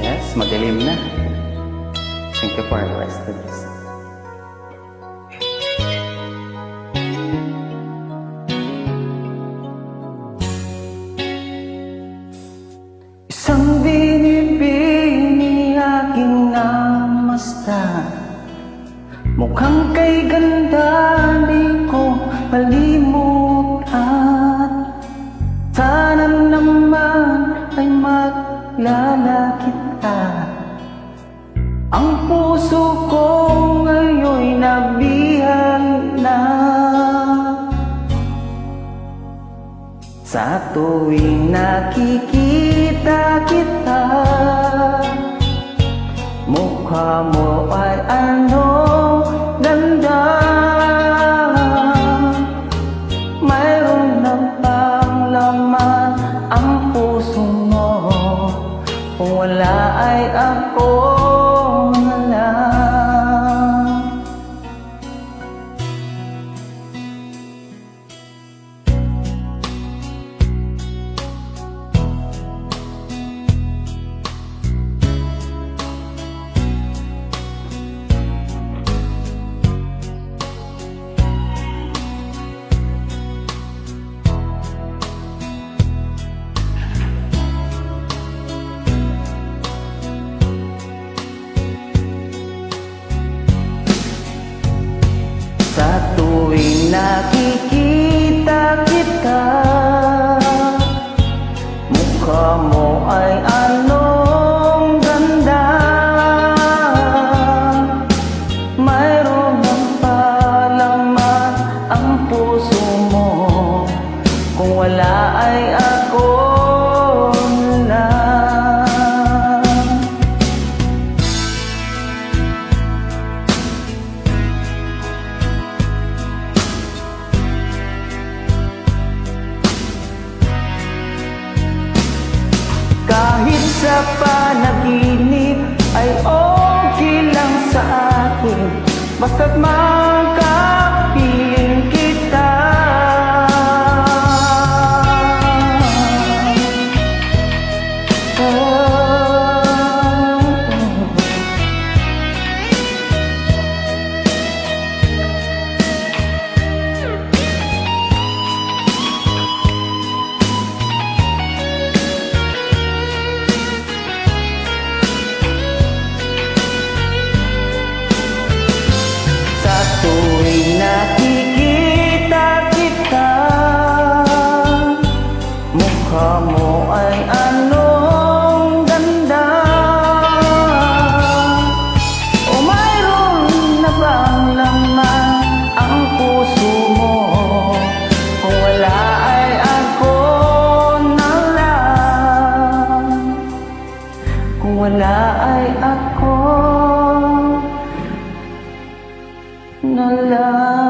Yes, madilim na. Thank you for the rest of this. Isang binibini aking namastan, mukhang kay ganda di ko malimutan. Sana naman ay maglalakit ka. Ang puso ko ngayon'y nabihag na. Sa tuwing nakikita kita, mukha mo ay anong ganda. Mayroon na bang laman ang puso mo? Kung wala ay ako na lang. Sa tuwing nakikita kita, mukha mo ay anong ganda. Mayroon ng palaman ang puso mo, kung wala ay ako na lang. Kahit sa panaginip ay okay lang sa akin, basta't makapiling kita. Tuwing nakikita kita, mukha mo ay anong ganda. O mayroon na bang laman ang puso mo? Kung wala ay ako na lang. Kung wala ay ako na lang.